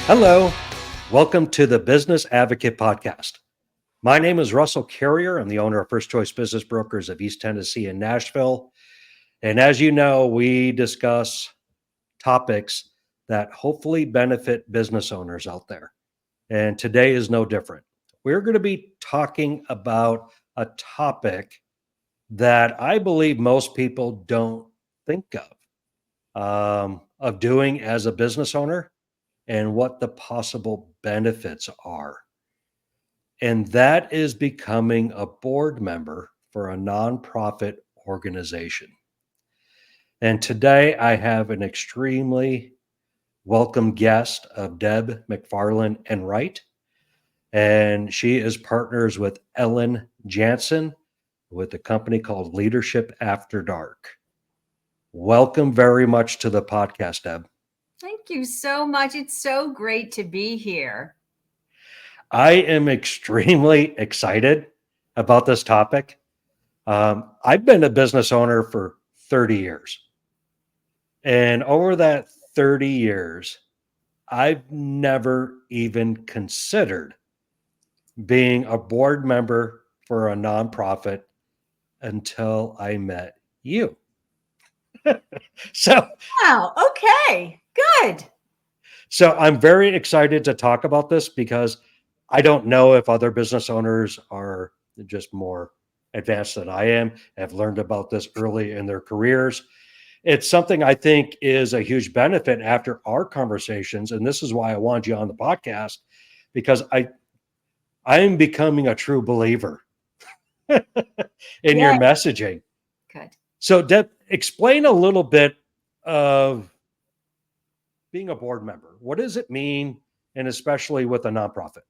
Hello, welcome to the Business Advocate Podcast. My name is Russell Carrier. I'm the owner of First Choice Business Brokers of East Tennessee and Nashville. And as you know, we discuss topics that hopefully benefit business owners out there. And today is no different. We're going to be talking about a topic that I believe most people don't think of doing as a business owner and what the possible benefits are. And that is becoming a board member for a nonprofit organization. And today I have an extremely welcome guest of Deb McFarland Enright. And she is partners with Ellen Jansen with a company called Leadership After Dark. Welcome very much to the podcast, Deb. Thank you so much. It's so great to be here. I am extremely excited about this topic. I've been a business owner for 30 years. And over that 30 years, I've never even considered being a board member for a nonprofit until I met you. So Wow. Okay. Good. I'm very excited to talk about this because I don't know if other business owners are just more advanced than I am, have learned about this early in their careers. It's something I think is a huge benefit after our conversations. And this is why I wanted you on the podcast, because I am becoming a true believer in your Yeah. messaging. Good. So Deb, explain a little bit of being a board member. What does it mean? And especially with a nonprofit.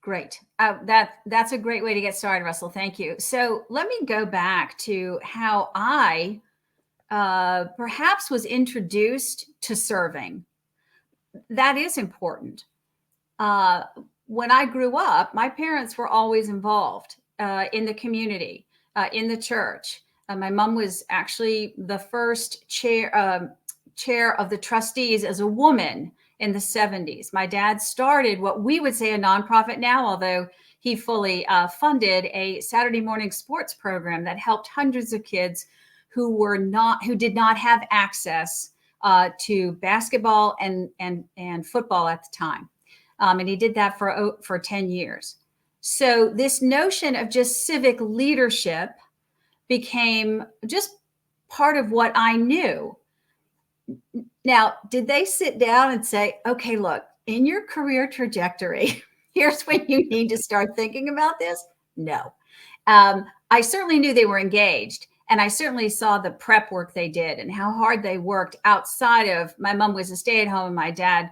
Great. That's a great way to get started, Russell. Thank you. So let me go back to how I perhaps was introduced to serving. That is important. Uh, when I grew up, my parents were always involved in the community, in the church. My mom was actually the first chair of the trustees as a woman in the 70s. My dad started what we would say a nonprofit now, although he fully funded a Saturday morning sports program that helped hundreds of kids who did not have access to basketball and football at the time. And he did that for 10 years. So this notion of just civic leadership became just part of what I knew. Now, did they sit down and say, okay, look, in your career trajectory, here's when you need to start thinking about this? No. I certainly knew they were engaged. And I certainly saw the prep work they did and how hard they worked outside of, my mom was a stay-at-home and my dad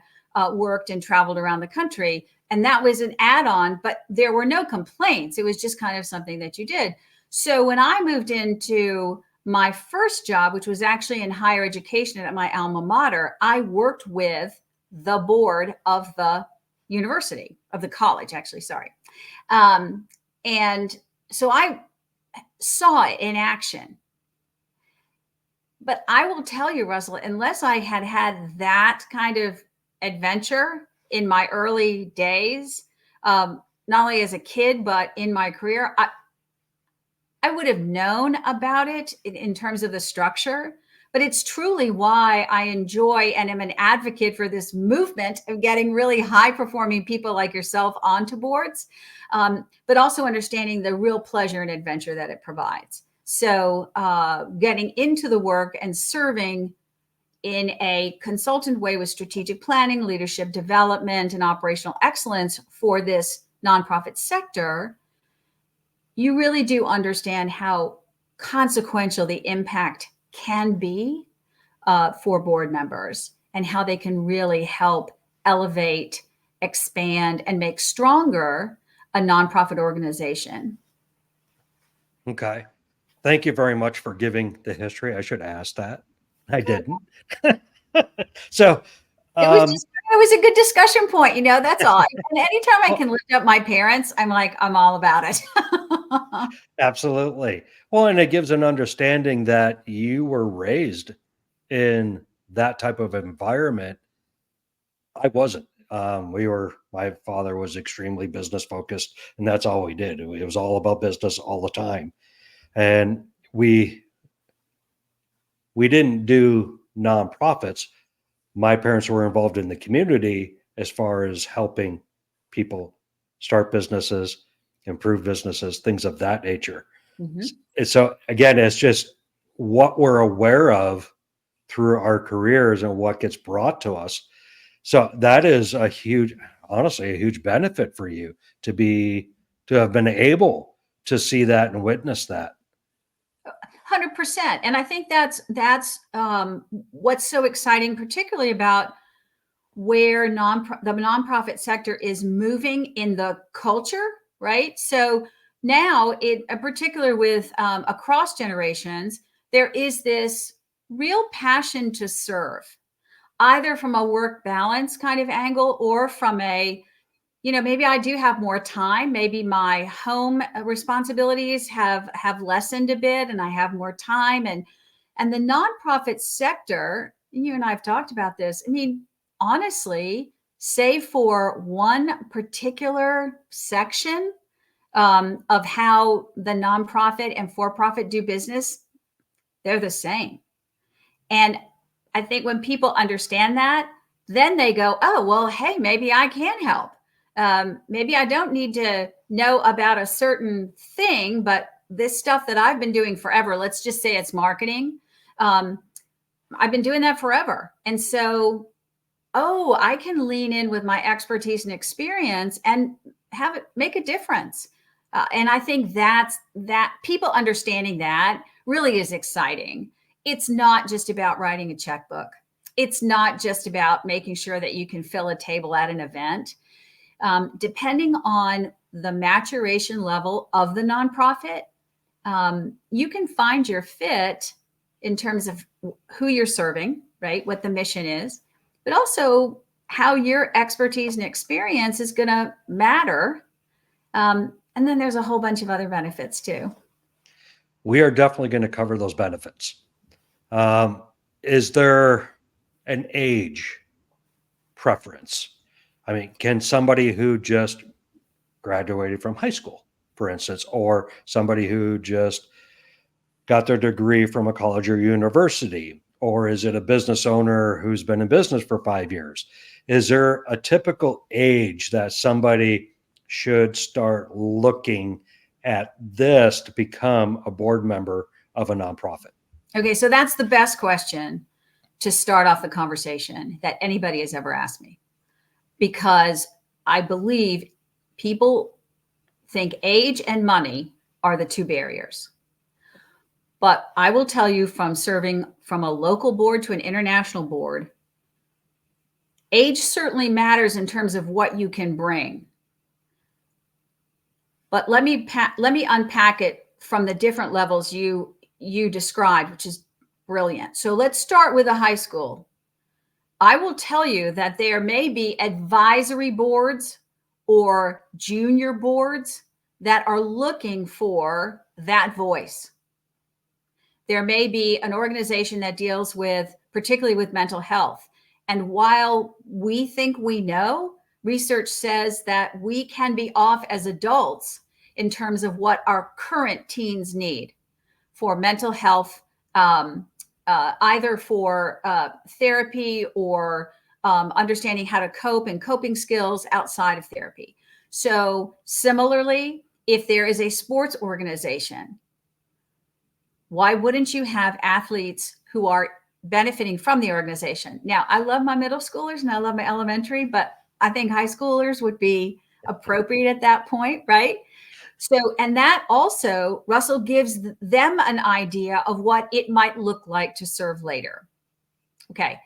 worked and traveled around the country. And that was an add-on, but there were no complaints. It was just kind of something that you did. So when I moved into my first job, which was actually in higher education at my alma mater, I worked with the board of the university, of the college, actually, sorry. And so I saw it in action. But I will tell you, Russell, unless I had had that kind of adventure in my early days, not only as a kid, but in my career, I would have known about it in terms of the structure, but it's truly why I enjoy and am an advocate for this movement of getting really high performing people like yourself onto boards, but also understanding the real pleasure and adventure that it provides. So getting into the work and serving in a consultant way with strategic planning, leadership development, and operational excellence for this nonprofit sector, you really do understand how consequential the impact can be for board members and how they can really help elevate, expand, and make stronger a nonprofit organization. Okay. Thank you very much for giving the history. I should ask that. I didn't. So, It was a good discussion point, that's all. And anytime I well, can lift up my parents, I'm all about it. absolutely. Well, and it gives an understanding that you were raised in that type of environment I wasn't. My father was extremely business focused, and that's all we did. It was all about business all the time. And we didn't do nonprofits. My parents were involved in the community as far as helping people start businesses, improve businesses, things of that nature. Mhm. So again, it's just what we're aware of through our careers and what gets brought to us. So that is honestly, a huge benefit for you to have been able to see that and witness that. 100%. And I think that's what's so exciting, particularly about where the nonprofit sector is moving in the culture, right? So now, particular with across generations, there is this real passion to serve, either from a work balance kind of angle or from a, maybe I do have more time, maybe my home responsibilities have lessened a bit and I have more time. And the nonprofit sector, you and I have talked about this, I mean, honestly, save for one particular section of how the nonprofit and for-profit do business, they're the same. And I think when people understand that, then they go, oh, well, hey, maybe I can help. Maybe I don't need to know about a certain thing, but this stuff that I've been doing forever, let's just say it's marketing. I've been doing that forever. And so, oh, I can lean in with my expertise and experience and have it make a difference. And I think that people understanding that really is exciting. It's not just about writing a checkbook. It's not just about making sure that you can fill a table at an event. Depending on the maturation level of the nonprofit, you can find your fit in terms of who you're serving, right? What the mission is, but also how your expertise and experience is going to matter. And then there's a whole bunch of other benefits too. We are definitely going to cover those benefits. Is there an age preference? I mean, can somebody who just graduated from high school, for instance, or somebody who just got their degree from a college or university, or is it a business owner who's been in business for 5 years? Is there a typical age that somebody should start looking at this to become a board member of a nonprofit? Okay, so that's the best question to start off the conversation that anybody has ever asked me, because I believe people think age and money are the two barriers. But I will tell you, from serving from a local board to an international board, age certainly matters in terms of what you can bring. But let me unpack it from the different levels you described, which is brilliant. So let's start with a high school. I will tell you that there may be advisory boards or junior boards that are looking for that voice. There may be an organization that deals with, particularly with mental health. And while we think we know, research says that we can be off as adults in terms of what our current teens need for mental health, either for therapy or understanding how to cope and coping skills outside of therapy. So similarly, if there is a sports organization, why wouldn't you have athletes who are benefiting from the organization? Now, I love my middle schoolers and I love my elementary, but I think high schoolers would be appropriate at that point, right? So, and that also, Russell, gives them an idea of what it might look like to serve later. Okay.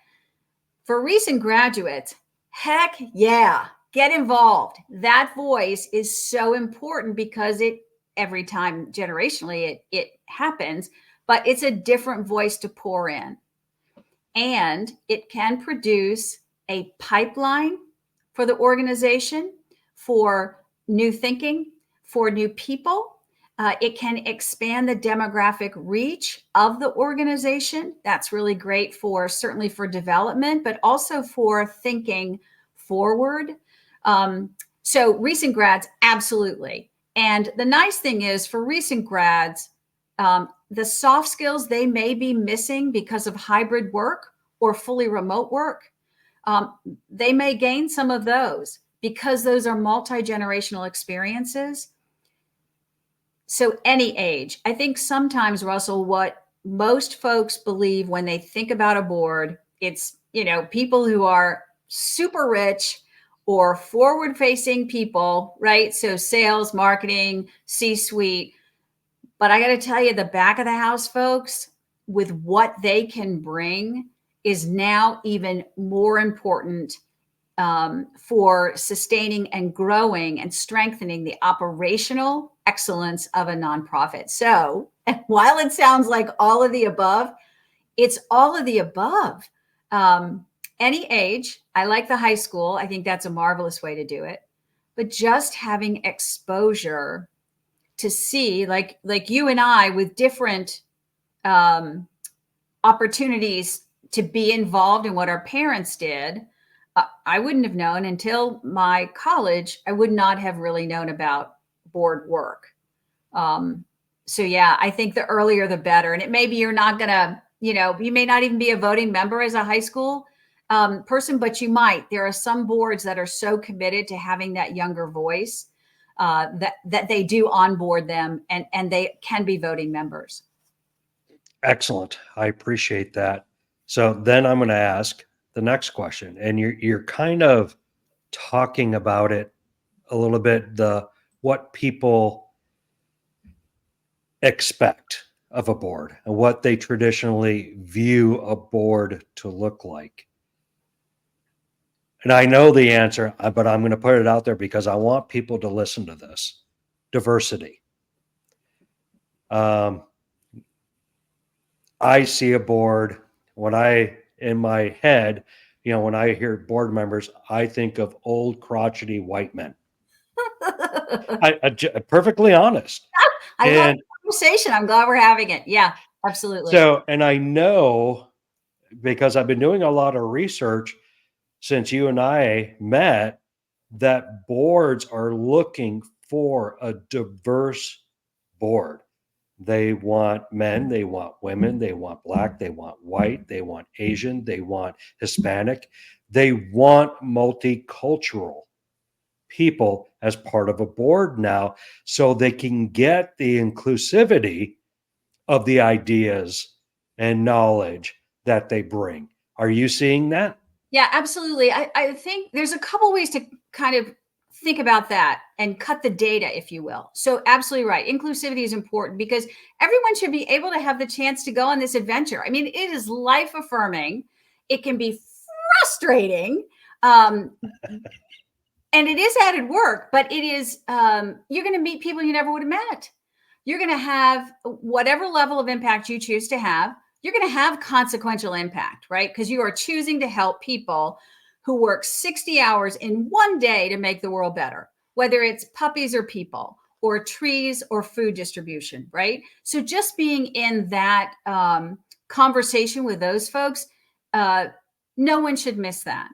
For recent graduates, heck yeah, get involved. That voice is so important because every time generationally it happens, but it's a different voice to pour in. And it can produce a pipeline for the organization, for new thinking, for new people. It can expand the demographic reach of the organization. That's really great for, certainly for development, but also for thinking forward. So recent grads, absolutely. And the nice thing is for recent grads, the soft skills they may be missing because of hybrid work or fully remote work, they may gain some of those because those are multi-generational experiences. So any age, I think sometimes, Russell, what most folks believe when they think about a board, it's, people who are super rich or forward facing people, right? So sales, marketing, C-suite. But I got to tell you, the back of the house folks, with what they can bring, is now even more important for sustaining and growing and strengthening the operational excellence of a nonprofit. So while it sounds like all of the above, it's all of the above. Any age, I like the high school. I think that's a marvelous way to do it. But just having exposure to see, like you and I, with different opportunities to be involved in what our parents did, I wouldn't have known until my college. I would not have really known about board work. So yeah, I think the earlier the better. And it maybe you're not gonna, you may not even be a voting member as a high school person, but you might. There are some boards that are so committed to having that younger voice that they do onboard them, and they can be voting members. Excellent. I appreciate that. So then I'm going to ask the next question, and you're kind of talking about it a little bit, the what people expect of a board and what they traditionally view a board to look like. And I know the answer, but I'm going to put it out there because I want people to listen to this. Diversity. I see a board in my head, when I hear board members, I think of old crotchety white men. Perfectly honest. I love the conversation. I'm glad we're having it. Yeah, absolutely. So, and I know because I've been doing a lot of research since you and I met that boards are looking for a diverse board. They want men, they want women, they want Black, they want white, they want Asian, they want Hispanic. They want multicultural people as part of a board now so they can get the inclusivity of the ideas and knowledge that they bring. Are you seeing that? Yeah, absolutely. I think there's a couple ways to kind of think about that and cut the data, if you will. So absolutely right. Inclusivity is important because everyone should be able to have the chance to go on this adventure. I mean, it is life affirming. It can be frustrating. And it is added work, but it is, you're going to meet people you never would have met. You're going to have whatever level of impact you choose to have. You're going to have consequential impact, right? Because you are choosing to help people who work 60 hours in one day to make the world better, whether it's puppies or people or trees or food distribution, right? So just being in that conversation with those folks, no one should miss that.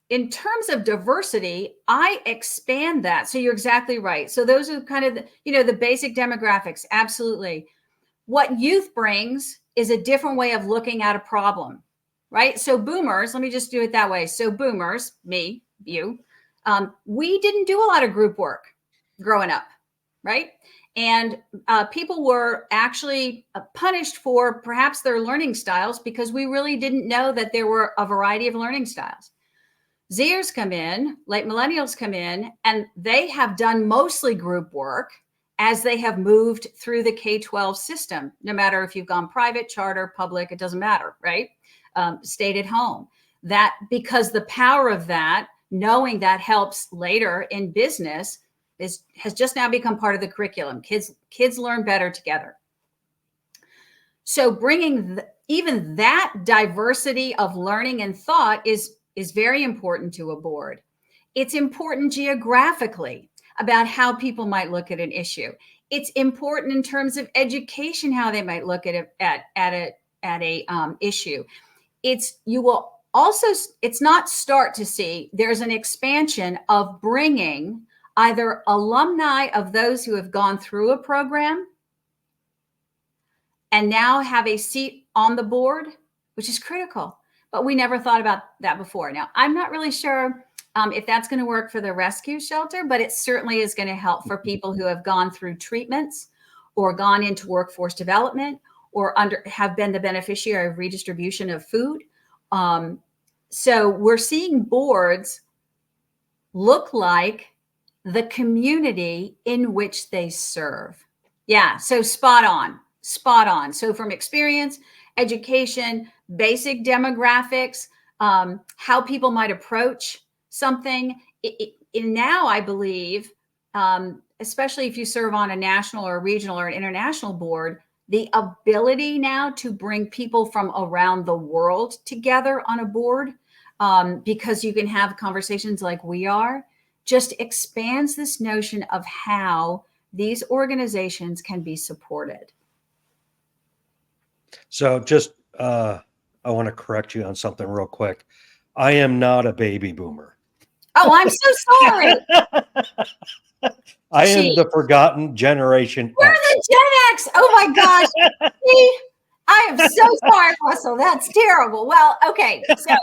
In terms of diversity, I expand that. So you're exactly right. So those are kind of the basic demographics. Absolutely. What youth brings is a different way of looking at a problem, right? So boomers, let me just do it that way. So boomers, me, you, we didn't do a lot of group work growing up, right? And people were actually punished for perhaps their learning styles because we really didn't know that there were a variety of learning styles. Zers come in, late millennials come in, and they have done mostly group work as they have moved through the K-12 system, no matter if you've gone private, charter, public, it doesn't matter, right? Stayed at home. That because the power of that, knowing that helps later in business, has just now become part of the curriculum. Kids learn better together. So bringing even that diversity of learning and thought is very important to a board. It's important geographically about how people might look at an issue. It's important in terms of education, how they might look at a issue. You will Also, it's not start to see, there's an expansion of bringing either alumni of those who have gone through a program and now have a seat on the board, which is critical. But we never thought about that before. Now, I'm not really sure if that's going to work for the rescue shelter, but it certainly is going to help for people who have gone through treatments or gone into workforce development or have been the beneficiary of redistribution of food. So we're seeing boards look like the community in which they serve. Yeah, so spot on. So from experience, education, basic demographics, how people might approach something. Now, I believe, especially if you serve on a national or regional or an international board, the ability now to bring people from around the world together on a board, because you can have conversations like we are, just expands this notion of how these organizations can be supported. So just, I want to correct you on something real quick. I am not a baby boomer. Oh, I'm so sorry. I am the forgotten generation. We're the Gen X. Oh my gosh. See, I am so sorry, Russell. That's terrible. Well, okay. So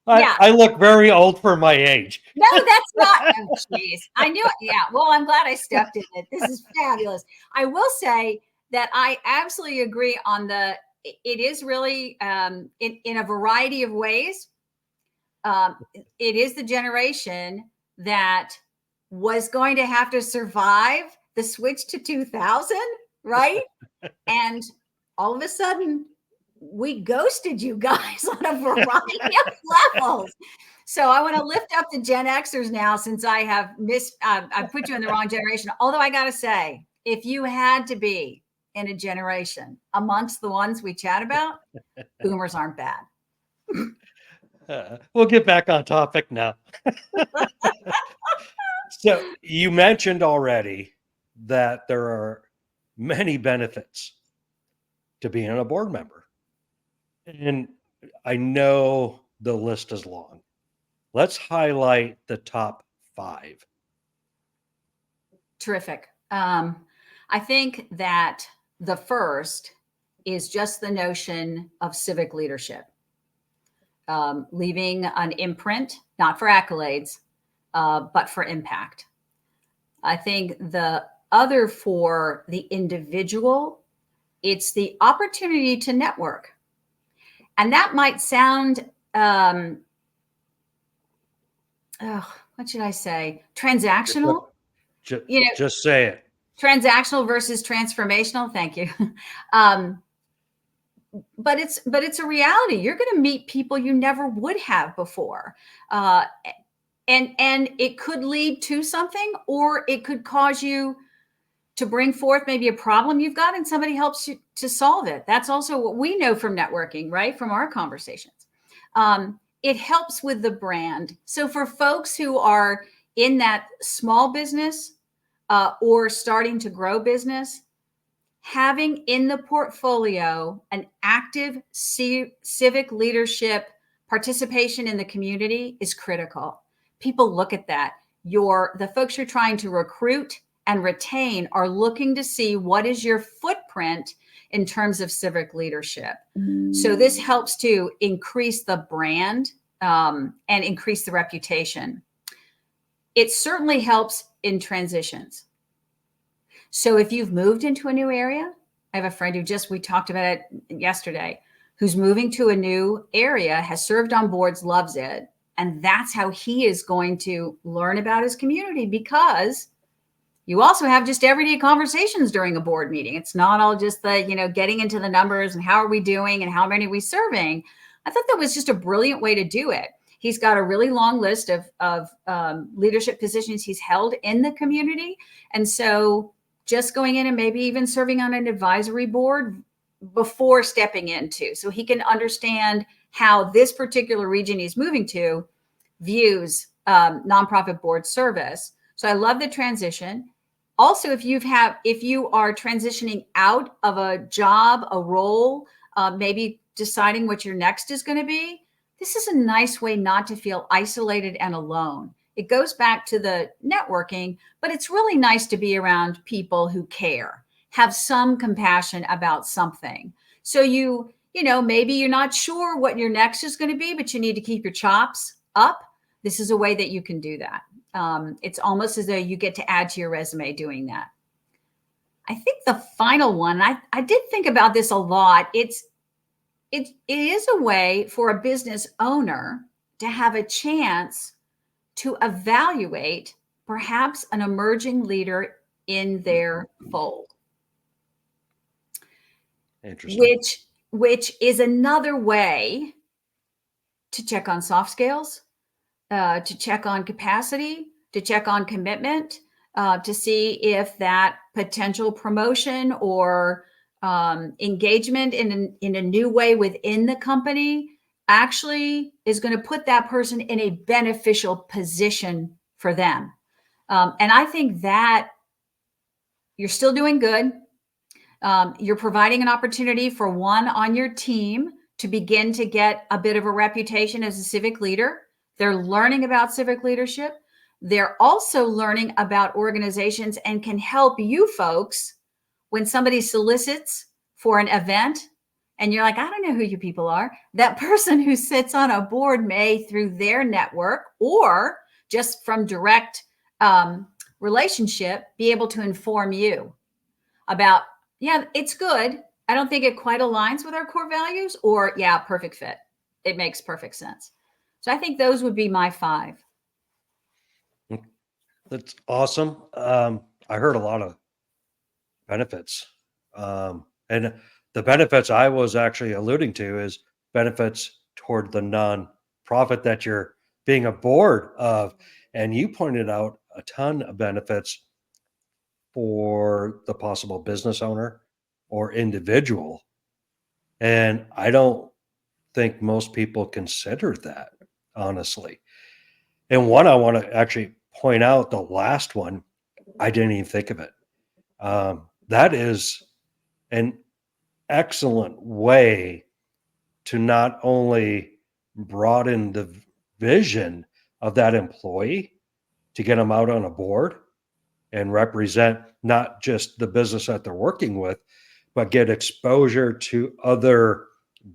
I look very old for my age. No, that's not. Oh, jeez. I knew it. Yeah. Well, I'm glad I stepped in it. This is fabulous. I will say that I absolutely agree on it is really in a variety of ways. It is the generation that was going to have to survive the switch to 2000, right? And all of a sudden, we ghosted you guys on a variety of levels. So I want to lift up the Gen Xers now, since I have I put you in the wrong generation. Although I got to say, if you had to be in a generation amongst the ones we chat about, boomers aren't bad. We'll get back on topic now. So you mentioned already that there are many benefits to being a board member. And I know the list is long. Let's highlight the top 5. Terrific. I think that the first is just the notion of civic leadership, leaving an imprint, not for accolades, but for impact. I think the other, for the individual, it's the opportunity to network. And that might sound, what should I say? Transactional. Just say it. Transactional versus transformational. Thank you. But it's a reality. You're going to meet people you never would have before. And it could lead to something, or it could cause you to bring forth maybe a problem you've got and somebody helps you to solve it. That's also what we know from networking, right? From our conversations. It helps with the brand. So for folks who are in that small business or starting to grow business, having in the portfolio an active civic leadership participation in the community is critical. People look at that. The folks you're trying to recruit and retain are looking to see what is your footprint in terms of civic leadership. So this helps to increase the brand and increase the reputation. It certainly helps in transitions. So if you've moved into a new area, I have a friend we talked about it yesterday, who's moving to a new area, has served on boards, loves it. And that's how he is going to learn about his community, because you also have just everyday conversations during a board meeting. It's not all just the, getting into the numbers and how are we doing and how many are we serving. I thought that was just a brilliant way to do it. He's got a really long list of leadership positions he's held in the community. And so just going in and maybe even serving on an advisory board before stepping into, so he can understand how this particular region he's moving to views nonprofit board service. So I love the transition. Also, if you are transitioning out of a job, a role, maybe deciding what your next is going to be, this is a nice way not to feel isolated and alone. It goes back to the networking, but it's really nice to be around people who care, have some compassion about something. So maybe you're not sure what your next is going to be, but you need to keep your chops up. This is a way that you can do that. It's almost as though you get to add to your resume doing that. I think the final one, I did think about this a lot. It is a way for a business owner to have a chance to evaluate perhaps an emerging leader in their fold. Interesting. Which is another way to check on soft skills, to check on capacity, to check on commitment, to see if that potential promotion or engagement in a new way within the company actually is going to put that person in a beneficial position for them. And I think that you're still doing good. You're providing an opportunity for one on your team to begin to get a bit of a reputation as a civic leader. They're learning about civic leadership. They're also learning about organizations and can help you folks when somebody solicits for an event and you're like, I don't know who you people are. That person who sits on a board may, through their network or just from direct relationship, be able to inform you about, yeah, it's good. I don't think it quite aligns with our core values, or yeah, perfect fit. It makes perfect sense. So I think those would be my 5. That's awesome. I heard a lot of benefits. And the benefits I was actually alluding to is benefits toward the nonprofit that you're being a board of. And you pointed out a ton of benefits for the possible business owner or individual. And I don't think most people consider that, honestly. And one I want to actually point out, the last one, I didn't even think of it. That is an excellent way to not only broaden the vision of that employee to get them out on a board and represent not just the business that they're working with, but get exposure to other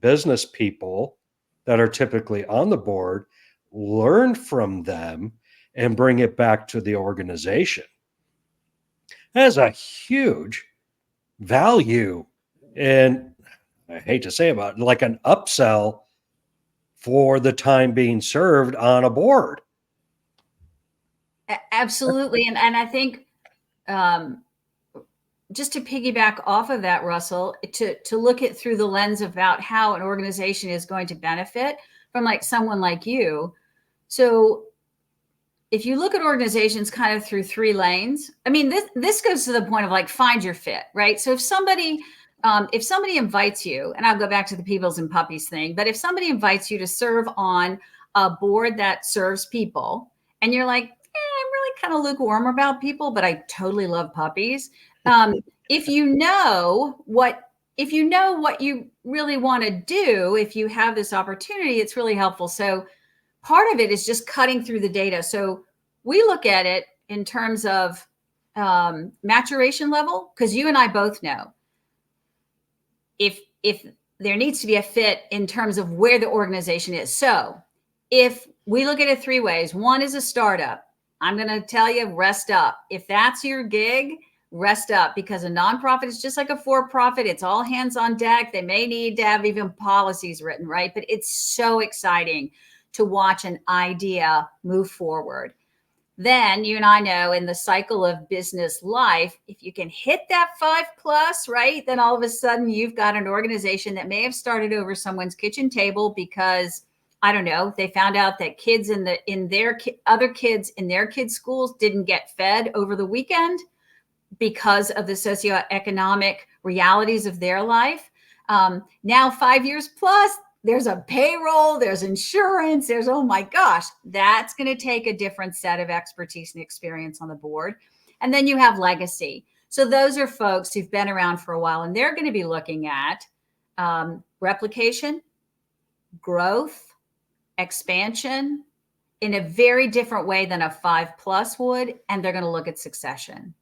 business people that are typically on the board, learn from them, and bring it back to the organization. That has a huge value. And I hate to say about it, like an upsell for the time being served on a board. Absolutely. And I think just to piggyback off of that, Russell, to look at through the lens about how an organization is going to benefit from like someone like you. So if you look at organizations kind of through 3 lanes, I mean, this goes to the point of like, find your fit, right? So if somebody invites you, and I'll go back to the peoples and puppies thing, but if somebody invites you to serve on a board that serves people and you're like, I'm really kind of lukewarm about people, but I totally love puppies. If you know what you really want to do, if you have this opportunity, it's really helpful. So part of it is just cutting through the data. So we look at it in terms of maturation level, because you and I both know if there needs to be a fit in terms of where the organization is. So if we look at it 3 ways, one is a startup. I'm going to tell you, rest up. If that's your gig, rest up, because a nonprofit is just like a for-profit. It's all hands on deck. They may need to have even policies written, right? But it's so exciting to watch an idea move forward. Then you and I know in the cycle of business life, if you can hit that 5+, right, then all of a sudden you've got an organization that may have started over someone's kitchen table because, I don't know, they found out that kids other kids in their kids' schools didn't get fed over the weekend because of the socioeconomic realities of their life. Now 5 years plus, there's a payroll, there's insurance, there's, oh my gosh, that's going to take a different set of expertise and experience on the board. And then you have legacy. So those are folks who've been around for a while, and they're going to be looking at replication, growth, expansion in a very different way than a 5+ would, and they're going to look at succession,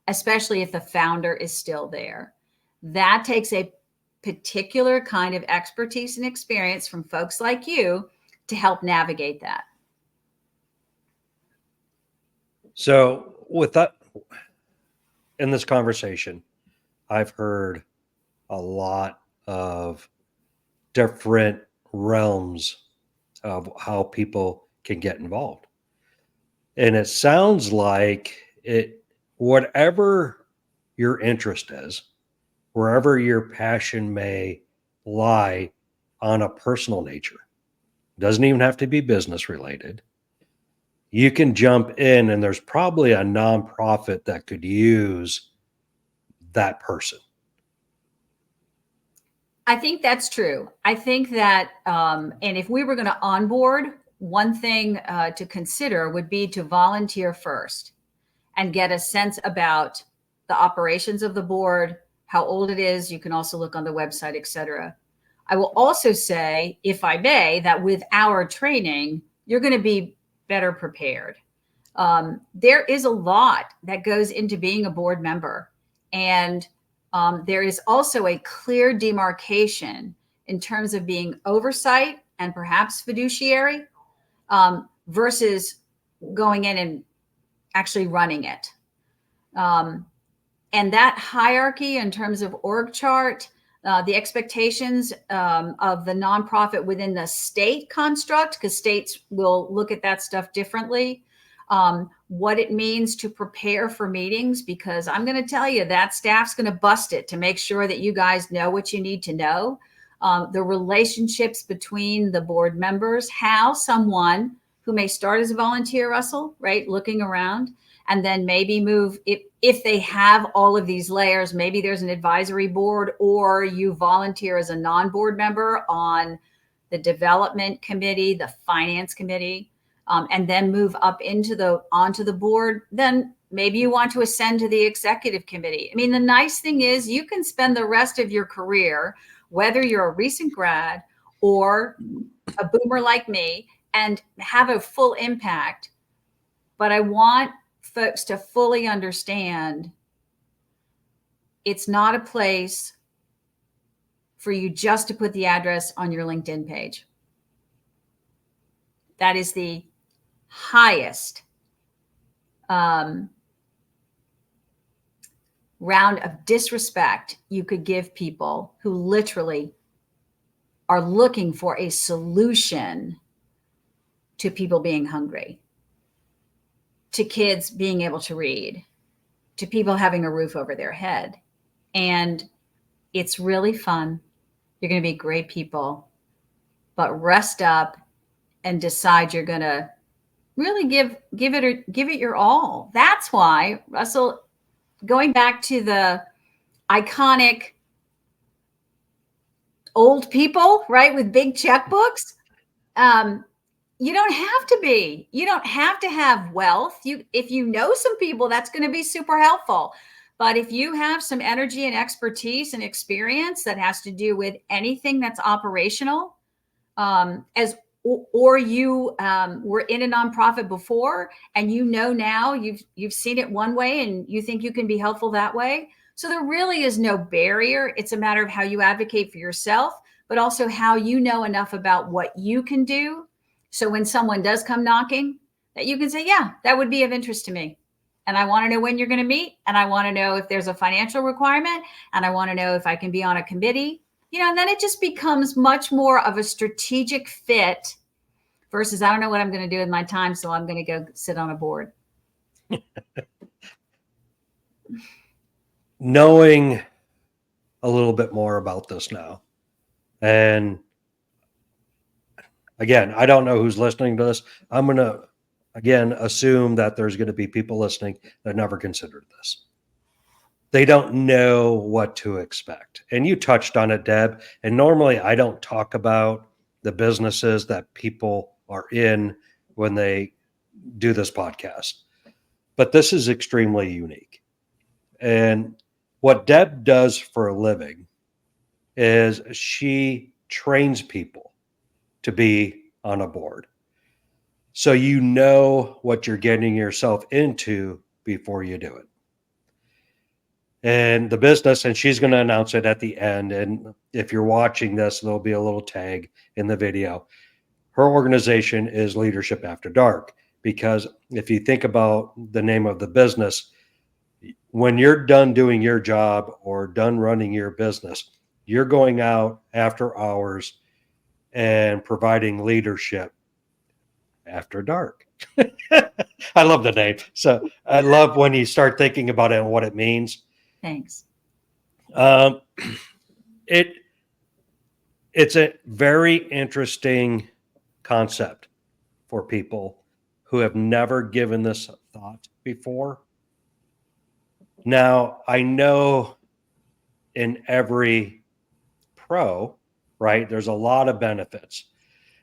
especially if the founder is still there. That takes a particular kind of expertise and experience from folks like you to help navigate that. So with that, in this conversation, I've heard a lot of different realms of how people can get involved. And it sounds like whatever your interest is, wherever your passion may lie on a personal nature, doesn't even have to be business related. You can jump in, and there's probably a nonprofit that could use that person. I think that's true. I think that, and if we were going to onboard, one thing to consider would be to volunteer first and get a sense about the operations of the board, how old it is. You can also look on the website, etc. I will also say, if I may, that with our training, you're going to be better prepared. There is a lot that goes into being a board member, and there is also a clear demarcation in terms of being oversight and perhaps fiduciary versus going in and actually running it. And that hierarchy in terms of org chart, the expectations of the nonprofit within the state construct, because states will look at that stuff differently. What it means to prepare for meetings, because I'm going to tell you that staff's going to bust it to make sure that you guys know what you need to know. The relationships between the board members, how someone who may start as a volunteer, Russell, right, looking around, and then maybe move, if they have all of these layers, maybe there's an advisory board, or you volunteer as a non-board member on the development committee, the finance committee, and then move up onto the board. Then maybe you want to ascend to the executive committee. I mean, the nice thing is you can spend the rest of your career, whether you're a recent grad or a boomer like me, and have a full impact. But I want folks to fully understand it's not a place for you just to put the address on your LinkedIn page. That is the highest round of disrespect you could give people who literally are looking for a solution to people being hungry, to kids being able to read, to people having a roof over their head. And it's really fun. You're going to be great people, but rest up and decide you're going to really give it your all. That's why, Russell, going back to the iconic old people, right, with big checkbooks, you don't have to be. You don't have to have wealth. If you know some people, that's going to be super helpful. But if you have some energy and expertise and experience that has to do with anything that's operational, or you were in a nonprofit before and you know now you've seen it one way and you think you can be helpful that way. So there really is no barrier. It's a matter of how you advocate for yourself, but also how you know enough about what you can do. So when someone does come knocking, that you can say, yeah, that would be of interest to me. And I want to know when you're going to meet. And I want to know if there's a financial requirement. And I want to know if I can be on a committee. And then it just becomes much more of a strategic fit versus I don't know what I'm going to do with my time, so I'm going to go sit on a board. Knowing a little bit more about this now, and again, I don't know who's listening to this. I'm going to, again, assume that there's going to be people listening that never considered this. They don't know what to expect. And you touched on it, Deb. And normally I don't talk about the businesses that people are in when they do this podcast. But this is extremely unique. And what Deb does for a living is she trains people to be on a board. So you know what you're getting yourself into before you do it. And the business, and she's going to announce it at the end. And if you're watching this, there'll be a little tag in the video. Her organization is Leadership After Dark, because if you think about the name of the business, when you're done doing your job or done running your business, you're going out after hours and providing leadership after dark. I love the name. So I love when you start thinking about it and what it means. Thanks. It's a very interesting concept for people who have never given this thought before. Now, I know in every pro, right, there's a lot of benefits.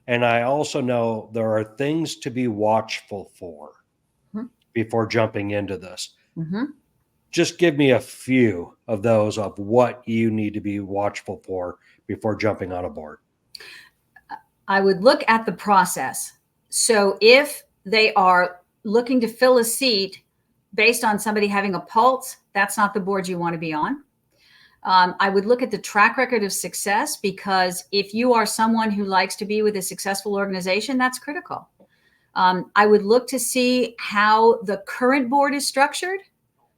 And I also know there are things to be watchful for before jumping into this. Just give me a few of those of what you need to be watchful for before jumping on a board. I would look at the process. So if they are looking to fill a seat based on somebody having a pulse, that's not the board you want to be on. I would look at the track record of success, because if you are someone who likes to be with a successful organization, that's critical. I would look to see how the current board is structured.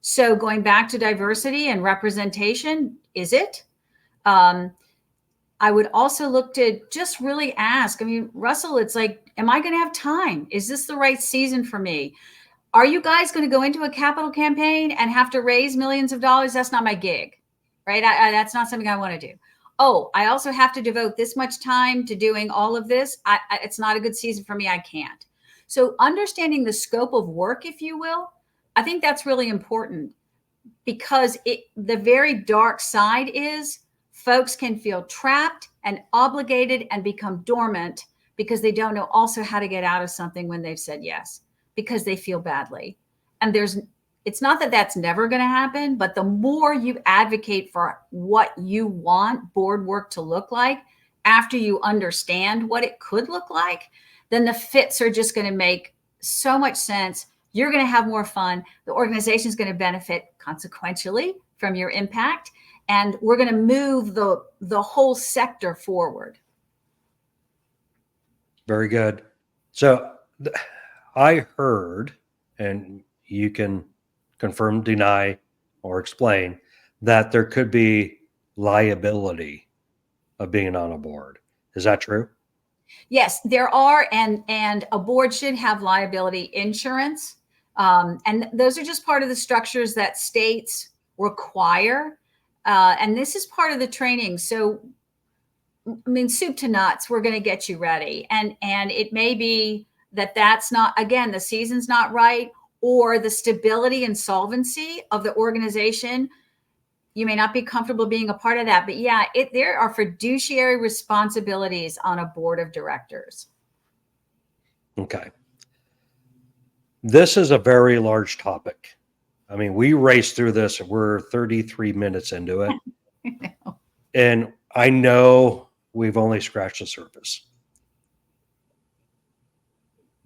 So going back to diversity and representation, is it? I would also look to just really ask, I mean, Russell, it's like, am I going to have time? Is this the right season for me? Are you guys going to go into a capital campaign and have to raise millions of dollars? That's not my gig, right? That's not something I want to do. Oh, I also have to devote this much time to doing all of this. It's not a good season for me. I can't. So understanding the scope of work, if you will, I think that's really important, because the very dark side is folks can feel trapped and obligated and become dormant because they don't know also how to get out of something when they've said yes, because they feel badly. And it's not that that's never going to happen, but the more you advocate for what you want board work to look like after you understand what it could look like, then the fits are just going to make so much sense. You're going to have more fun. The organization is going to benefit consequentially from your impact. And we're going to move the whole sector forward. Very good. So I heard, and you can confirm, deny, or explain, that there could be liability of being on a board. Is that true? Yes, there are, and a board should have liability insurance. And those are just part of the structures that states require. And this is part of the training. So, I mean, soup to nuts, we're going to get you ready. And it may be that that's not, again, the season's not right, or the stability and solvency of the organization. You may not be comfortable being a part of that, but yeah, there are fiduciary responsibilities on a board of directors. Okay. This is a very large topic. I mean, we raced through this. We're 33 minutes into it. And I know we've only scratched the surface,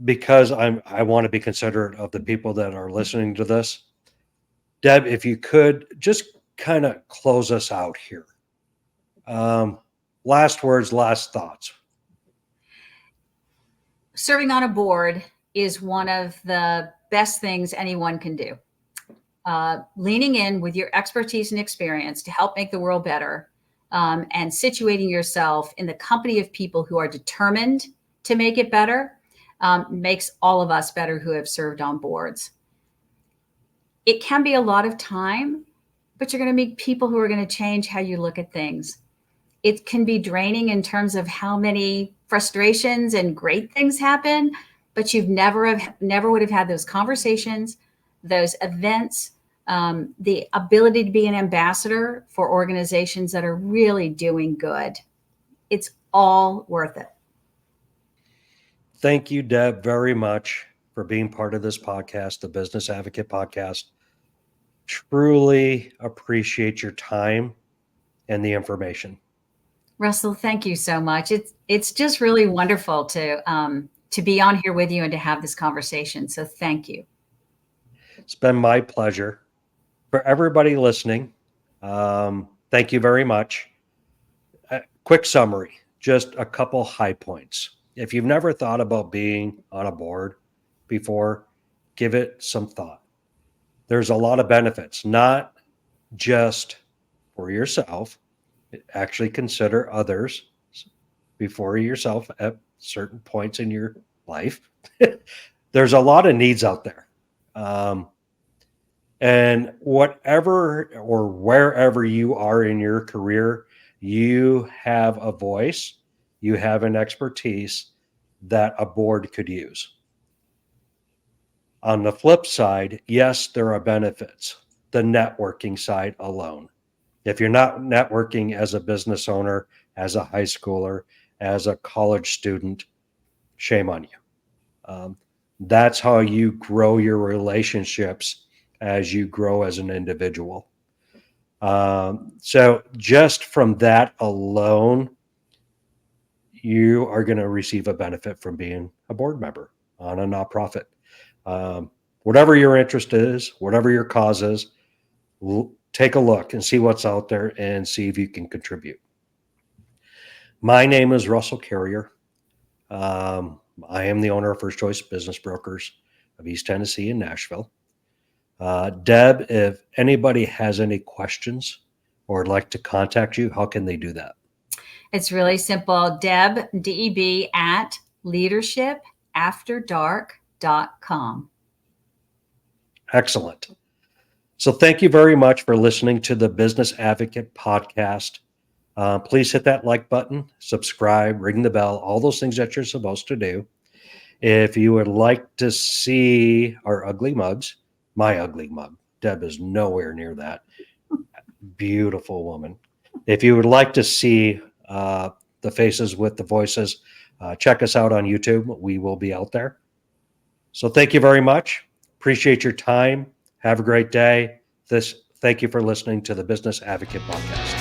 because I want to be considerate of the people that are listening to this. Deb, if you could just kind of close us out here. Last words, last thoughts. Serving on a board is one of the best things anyone can do. Leaning in with your expertise and experience to help make the world better, and situating yourself in the company of people who are determined to make it better, makes all of us better who have served on boards. It can be a lot of time, but you're going to meet people who are going to change how you look at things. It can be draining in terms of how many frustrations and great things happen, but you've never would have had those conversations, those events, the ability to be an ambassador for organizations that are really doing good. It's all worth it. Thank you, Deb, very much for being part of this podcast, the Business Advocate Podcast. Truly appreciate your time and the information. Russell, thank you so much. It's just really wonderful to be on here with you and to have this conversation. So thank you. It's been my pleasure. For everybody listening, thank you very much. Quick summary, just a couple high points. If you've never thought about being on a board before, give it some thought. There's a lot of benefits, not just for yourself. Actually consider others before yourself at certain points in your life. There's a lot of needs out there. And whatever or wherever you are in your career, you have a voice, you have an expertise that a board could use. On the flip side, yes, there are benefits. The networking side alone. If you're not networking as a business owner, as a high schooler, as a college student, shame on you. That's how you grow your relationships as you grow as an individual. So just from that alone, you are going to receive a benefit from being a board member on a nonprofit. Whatever your interest is, whatever your cause is, take a look and see what's out there and see if you can contribute. My name is Russell Carrier. I am the owner of First Choice Business Brokers of East Tennessee and Nashville. Deb, if anybody has any questions or would like to contact you, how can they do that? It's really simple. Deb, DEB, at leadershipafterdark.com. Excellent. So thank you very much for listening to the Business Advocate podcast. Please hit that like button, subscribe, ring the bell, all those things that you're supposed to do. If you would like to see our ugly mugs, my ugly mug, Deb is nowhere near that. Beautiful woman. If you would like to see the faces with the voices, check us out on YouTube. We will be out there. So thank you very much. Appreciate your time. Have a great day. Thank you for listening to the Business Advocate podcast.